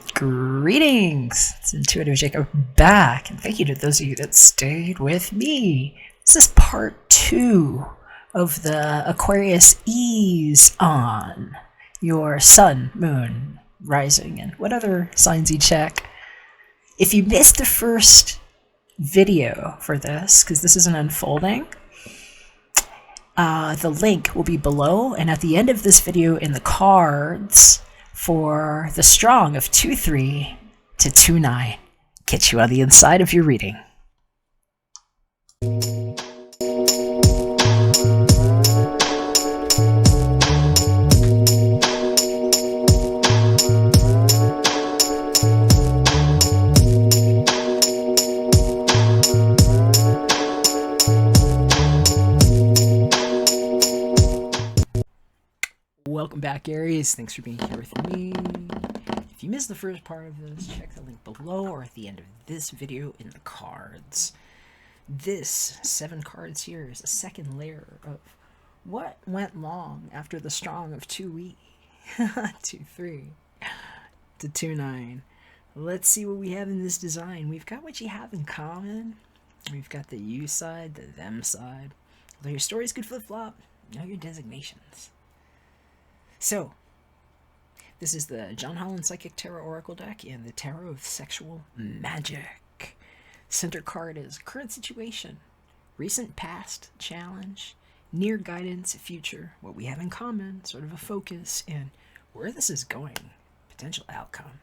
Greetings! It's Intuitive Jacob back, and thank you to those of you that stayed with me. This is part 2 of the Aquarius-Ease on your sun, moon, rising, and what other signs you check. If you missed the first video for this, because this is an unfolding, the link will be below, and at the end of this video in the cards for the strong of 2-3 to 2-9. Get you on the inside of your reading. Welcome back, Aries. Thanks for being here with me. If you missed the first part of this, check the link below or at the end of this video in the cards. This 7 cards here is a second layer of what went long after the strong of 2-3 to 2-9. Let's see what we have in this design. We've got what you have in common. We've got the you side, the them side. Although your stories could flip-flop, know your designations. So, this is the John Holland Psychic Tarot Oracle deck and the Tarot of Sexual Magic. Center card is current situation, recent past challenge, near guidance, future, what we have in common, sort of a focus, and where this is going, potential outcome.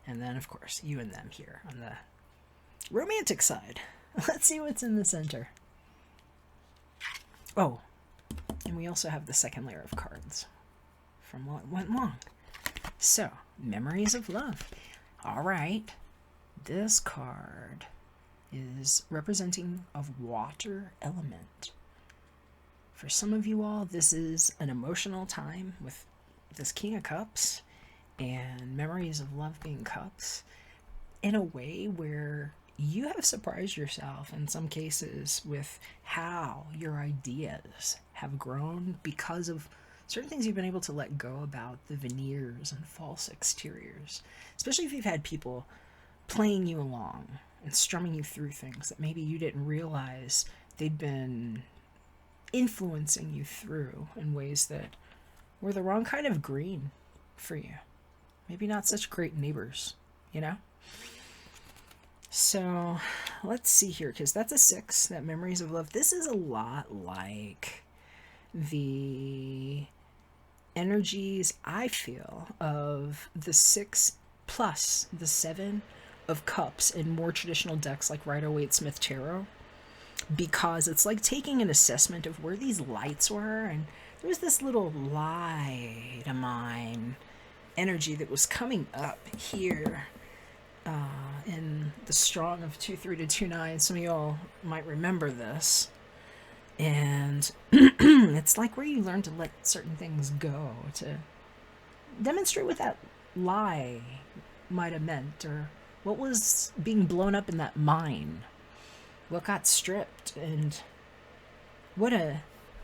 And then, of course, you and them here on the romantic side. Let's see what's in the center. Oh, and we also have the second layer of cards from what went long. So, memories of love. All right, this card is representing of water element. For some of you all, this is an emotional time with this King of Cups and memories of love being cups in a way where you have surprised yourself in some cases with how your ideas have grown because of certain things you've been able to let go about, the veneers and false exteriors. Especially if you've had people playing you along and strumming you through things that maybe you didn't realize they'd been influencing you through in ways that were the wrong kind of green for you. Maybe not such great neighbors, you know? So, let's see here, because that's a 6, that memories of love. This is a lot like the energies I feel of the 6 plus the 7 of cups in more traditional decks like Rider-Waite-Smith Tarot, because it's like taking an assessment of where these lights were, and there was this little light of mine energy that was coming up here in the strong of 2-3 to 2-9. Some of y'all might remember this. And it's like where you learn to let certain things go, to demonstrate what that lie might have meant, or what was being blown up in that mine, what got stripped, and what a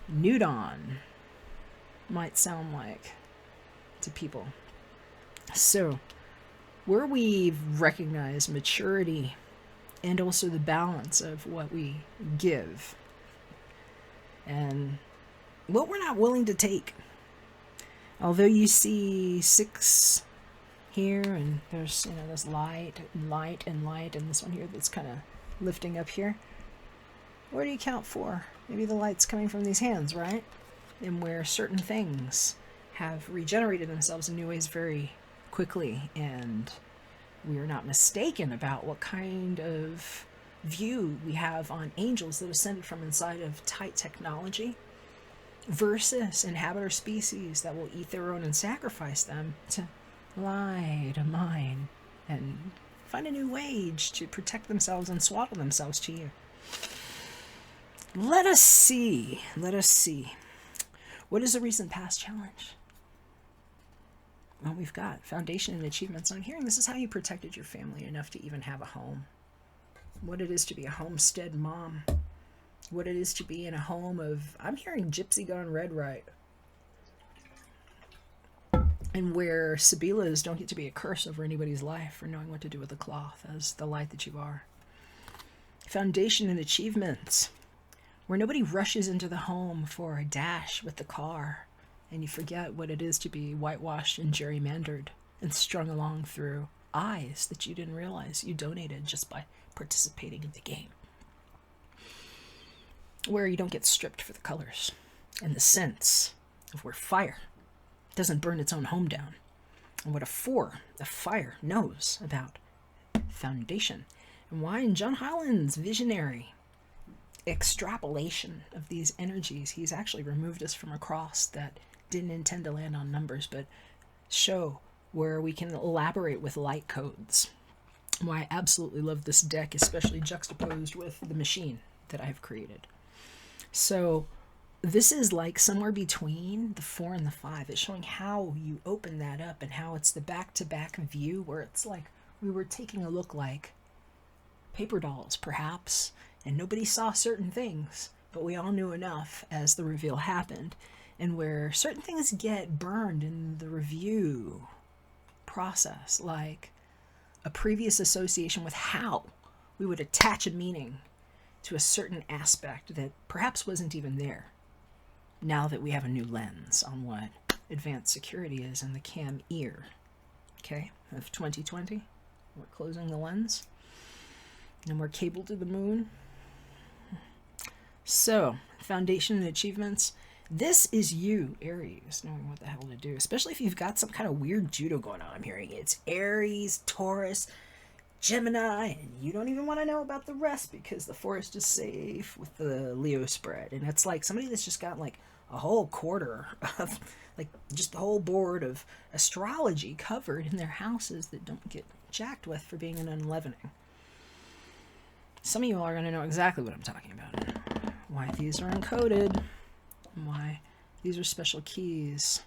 nudon might sound like to people. So, where we've recognized maturity and also the balance of what we give and what we're not willing to take. Although you see 6 here, and there's, you know, this light, and this one here that's kind of lifting up here. What do you count for? Maybe the light's coming from these hands, right? And where certain things have regenerated themselves in new ways very quickly, and we are not mistaken about what kind of view we have on angels that ascended from inside of tight technology versus inhabitor species that will eat their own and sacrifice them to lie to mine and find a new wage to protect themselves and swaddle themselves to you. Let us see. What is the recent past challenge? Well, we've got foundation and achievements on here, and this is how you protected your family enough to even have a home. What it is to be a homestead mom. What it is to be in a home of, I'm hearing gypsy gone red right. and where Sibilas don't get to be a curse over anybody's life for knowing what to do with the cloth as the light that you are. Foundation and achievements, where nobody rushes into the home for a dash with the car and you forget what it is to be whitewashed and gerrymandered and strung along through eyes that you didn't realize you donated just by participating in the game. Where you don't get stripped for the colors and the sense of where fire doesn't burn its own home down, and what a fire knows about foundation, and why in John Holland's visionary extrapolation of these energies, he's actually removed us from a cross that didn't intend to land on numbers, but show where we can elaborate with light codes. Why I absolutely love this deck, especially juxtaposed with the machine that I've created. So this is like somewhere between the 4 and the 5. It's showing how you open that up and how it's the back-to-back view where it's like we were taking a look like paper dolls, perhaps, and nobody saw certain things, but we all knew enough as the reveal happened, and where certain things get burned in the review process, like a previous association with how we would attach a meaning to a certain aspect that perhaps wasn't even there. Now that we have a new lens on what advanced security is in the cam ear, okay, of 2020, we're closing the lens, and we're cabled to the moon. So, foundation and achievements. This is you, Aries, knowing what the hell to do, especially if you've got some kind of weird judo going on. I'm hearing it's Aries, Taurus, Gemini, and you don't even want to know about the rest because the forest is safe with the Leo spread. And it's like somebody that's just got like a whole quarter of, like, just the whole board of astrology covered in their houses that don't get jacked with for being an unleavening. Some of you are going to know exactly what I'm talking about. Why these are encoded. Why these are special keys.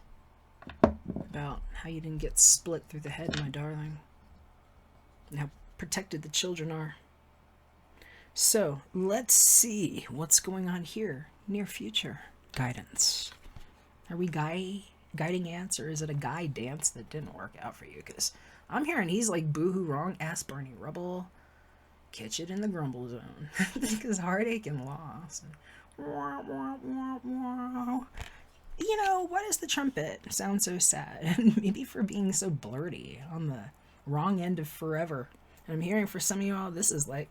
About how you didn't get split through the head, my darling. And how protected the children are. So, let's see what's going on here. Near future guidance. Are we guiding ants, or is it a guy dance that didn't work out for you? Because I'm hearing he's like boohoo wrong, ass Barney Rubble. Catch it in the grumble zone. Because heartache and loss. And you know, why does the trumpet sound so sad? And maybe for being so blurty on the wrong end of forever. And I'm hearing for some of y'all, this is like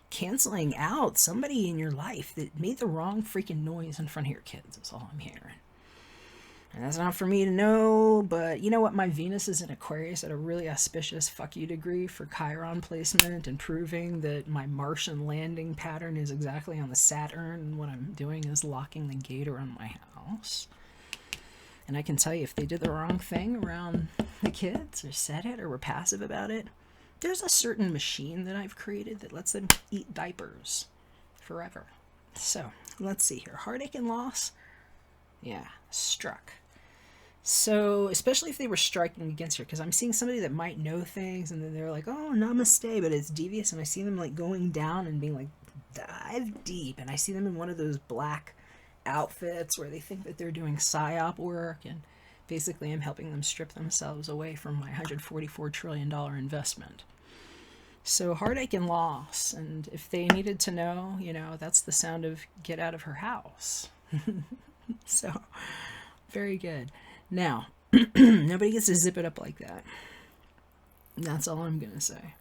canceling out somebody in your life that made the wrong freaking noise in front of your kids. That's all I'm hearing. And that's not for me to know, but you know what? My Venus is in Aquarius at a really auspicious fuck you degree for Chiron placement and proving that my Martian landing pattern is exactly on the Saturn, and what I'm doing is locking the gate around my house. And I can tell you, if they did the wrong thing around the kids or said it or were passive about it, there's a certain machine that I've created that lets them eat diapers forever. So, let's see here. Heartache and loss. Yeah, struck. So, especially if they were striking against her, because I'm seeing somebody that might know things, and then they're like, oh, namaste, but it's devious, and I see them like going down and being like, dive deep, and I see them in one of those black outfits where they think that they're doing psyop work, and basically I'm helping them strip themselves away from my $144 trillion investment. So heartache and loss, and if they needed to know, you know, that's the sound of get out of her house. So, very good. Now, nobody gets to zip it up like that. That's all I'm going to say.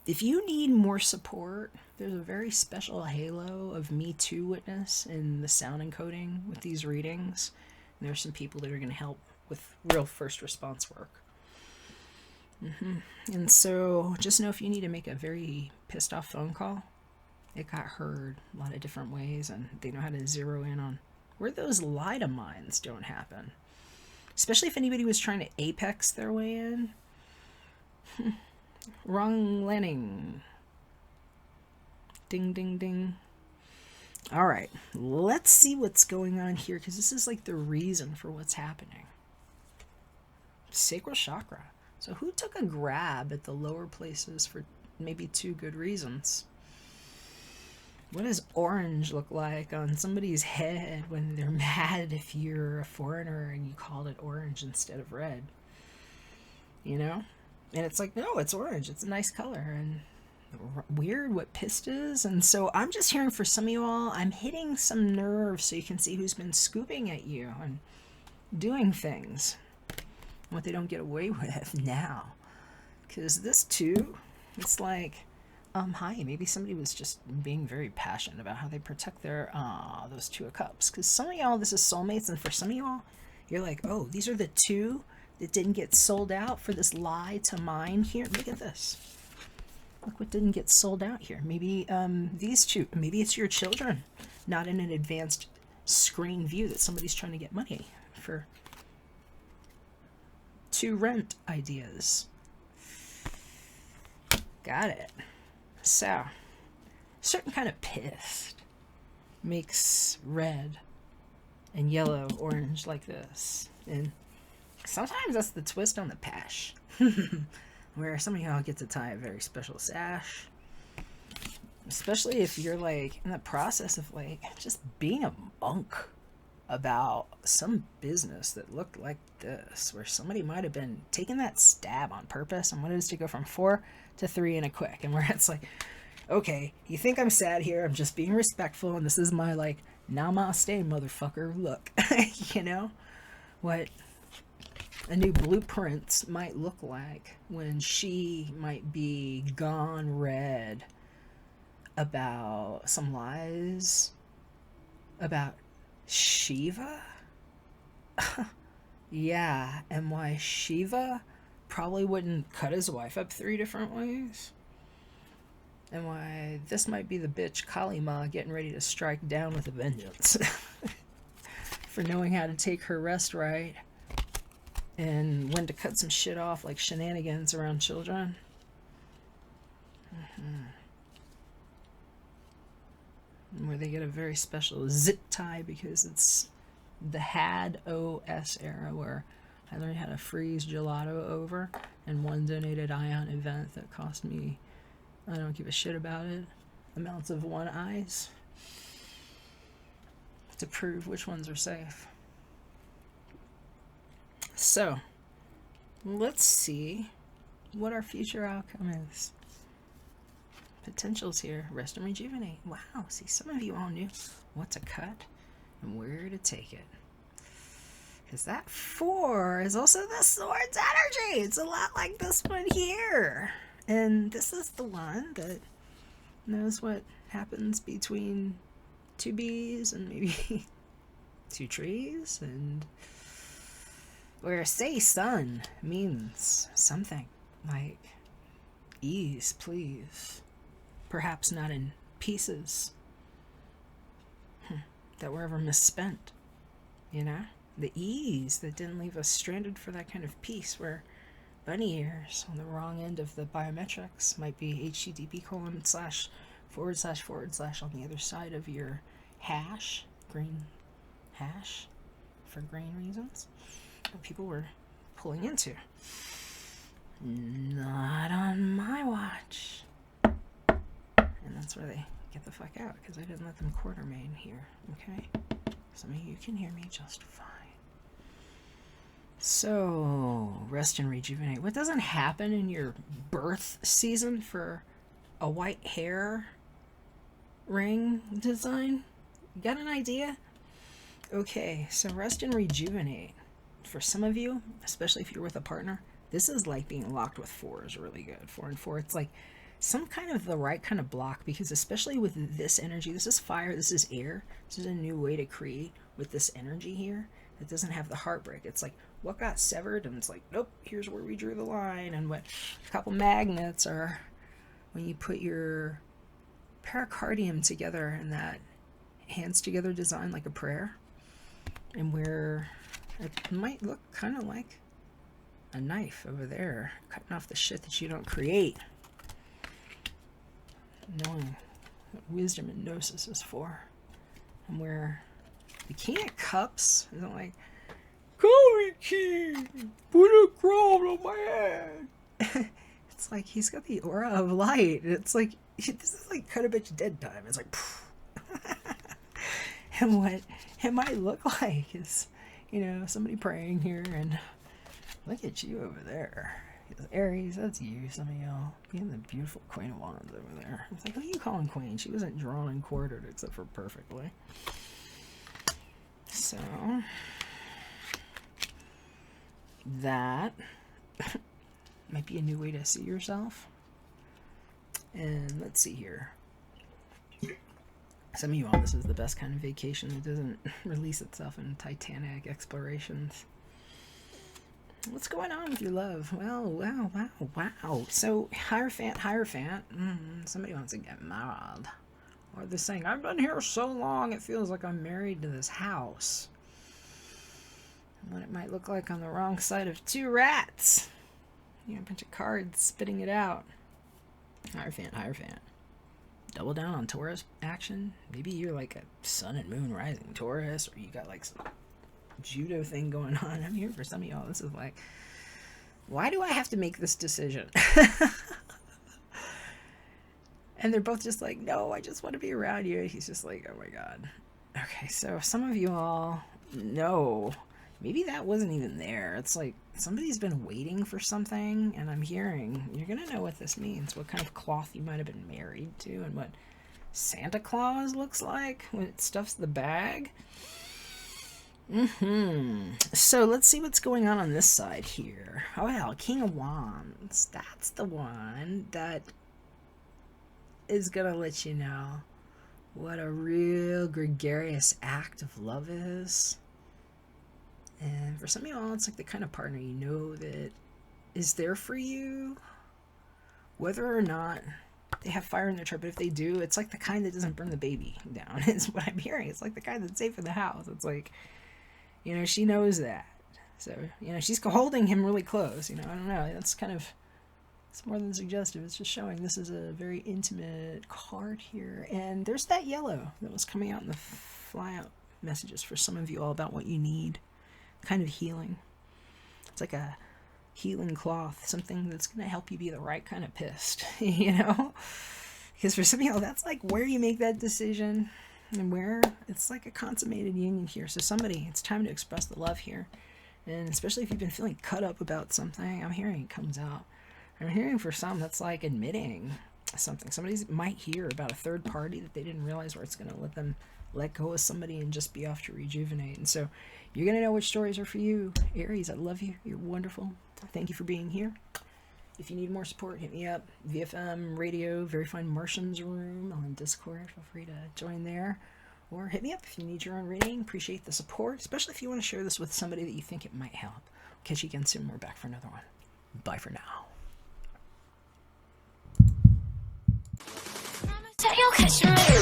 If you need more support, there's a very special halo of Me Too witness in the sound encoding with these readings. And there's some people that are going to help with real first response work. And so just know if you need to make a very pissed off phone call, it got heard a lot of different ways, and they know how to zero in on where those lie to minds don't happen. Especially if anybody was trying to apex their way in. Wrong landing. Ding, ding, ding. All right, let's see what's going on here, because this is like the reason for what's happening. Sacral chakra. So who took a grab at the lower places for maybe 2 good reasons? What does orange look like on somebody's head when they're mad if you're a foreigner and you called it orange instead of red? You know? And it's like, no, it's orange. It's a nice color. And weird what pissed is. And so I'm just hearing for some of you all, I'm hitting some nerves so you can see who's been scooping at you and doing things. What they don't get away with now. Because this too, it's like, hi, maybe somebody was just being very passionate about how they protect their, those Two of Cups. Because some of y'all, this is soulmates, and for some of y'all, you're like, oh, these are the two that didn't get sold out for this lie to mine here. Look at this. Look what didn't get sold out here. Maybe these two, maybe it's your children, not in an advanced screen view that somebody's trying to get money for to rent ideas. Got it. So, certain kind of pissed makes red and yellow, orange like this. And sometimes that's the twist on the pash. Where some of y'all get to tie a very special sash. Especially if you're like in the process of like just being a monk about some business that looked like this. Where somebody might have been taking that stab on purpose and wanted us to go from 4 to 3 in a quick. And where it's like, okay, you think I'm sad here, I'm just being respectful, and this is my like namaste motherfucker look. You know what a new blueprint might look like when she might be gone red about some lies about Shiva. Yeah, and why Shiva probably wouldn't cut his wife up 3 different ways. And why this might be the bitch Kali Ma getting ready to strike down with a vengeance. For knowing how to take her rest right. And when to cut some shit off like shenanigans around children. Where they get a very special zip tie because it's the had OS era where I learned how to freeze gelato over, and one donated ion event that cost me, I don't give a shit about it, amounts of one eyes to prove which ones are safe. So, let's see what our future outcome is. Potentials here. Rest and rejuvenate. Wow, see, some of you all knew what to cut and where to take it. Because that 4 is also the Swords energy. It's a lot like this one here. And this is the one that knows what happens between 2 bees and maybe 2 trees. And where say sun means something like ease, please. Perhaps not in pieces that were ever misspent, you know? The ease that didn't leave us stranded for that kind of peace where bunny ears on the wrong end of the biometrics might be HTTP : / on the other side of your hash, green hash, for green reasons, that people were pulling into. Not on my watch. And that's where they get the fuck out, because I didn't let them quartermain here, okay? Some of you can hear me just fine. So, rest and rejuvenate. What doesn't happen in your birth season for a white hair ring design? You got an idea? Okay, so rest and rejuvenate. For some of you, especially if you're with a partner, this is like being locked with 4 is really good. 4 and 4, it's like some kind of the right kind of block, because especially with this energy, this is fire, this is air, this is a new way to create with this energy here. It doesn't have the heartbreak. It's like what got severed, and it's like, nope, here's where we drew the line. And what a couple magnets are when you put your pericardium together in that hands together design like a prayer, and where it might look kind of like a knife over there, cutting off the shit that you don't create. Knowing what wisdom and gnosis is for. And where the King of Cups isn't like, Golly King, put a crown on my head. It's like he's got the aura of light. It's like, this is like cut a bitch dead time. It's like, phew. And what it might look like is, somebody praying here, and look at you over there. Aries, that's you, some of y'all. Being the beautiful Queen of Wands over there. It's like, who are you calling Queen? She wasn't drawn and quartered except for perfectly. So, that might be a new way to see yourself. And let's see here. Some of you all, this is the best kind of vacation that doesn't release itself in Titanic explorations. What's going on with your love? Well, wow. So, Hierophant. Somebody wants to get married. Or they're saying, I've been here so long, it feels like I'm married to this house. What it might look like on the wrong side of two rats. A bunch of cards spitting it out. Hierophant. Double down on Taurus action. Maybe you're like a sun and moon rising Taurus, or you got like some judo thing going on. I'm here for some of y'all. This is like, why do I have to make this decision? And they're both just like, no, I just want to be around you. He's just like, oh my God. Okay, so some of you all know, maybe that wasn't even there. It's like somebody's been waiting for something, and I'm hearing you're going to know what this means, what kind of cloth you might have been married to, and what Santa Claus looks like when it stuffs the bag. So let's see what's going on this side here. Oh, well, King of Wands. That's the one that is going to let you know what a real gregarious act of love is. And for some of y'all, it's like the kind of partner that is there for you, whether or not they have fire in their chart. But if they do, it's like the kind that doesn't burn the baby down. Is what I'm hearing. It's like the kind that's safe in the house. It's like, she knows that. So, she's holding him really close. I don't know. That's kind of, it's more than suggestive. It's just showing this is a very intimate card here. And there's that yellow that was coming out in the fly out messages for some of you all about what you need. Kind of healing. It's like a healing cloth, something that's going to help you be the right kind of pissed, because for some of y'all, that's like where you make that decision, and where it's like a consummated union here. So somebody, it's time to express the love here, and especially if you've been feeling cut up about something, I'm hearing it comes out. I'm hearing for some that's like admitting something. Somebody might hear about a third party that they didn't realize, where it's going to let them let go of somebody and just be off to rejuvenate. And so you're going to know which stories are for you. Aries, I love you. You're wonderful. Thank you for being here. If you need more support, hit me up. VFM Radio, Very Fine Martians Room on Discord. Feel free to join there. Or hit me up if you need your own reading. Appreciate the support, especially if you want to share this with somebody that you think it might help. Catch you again soon. We're back for another one. Bye for now. Tell you, catch me.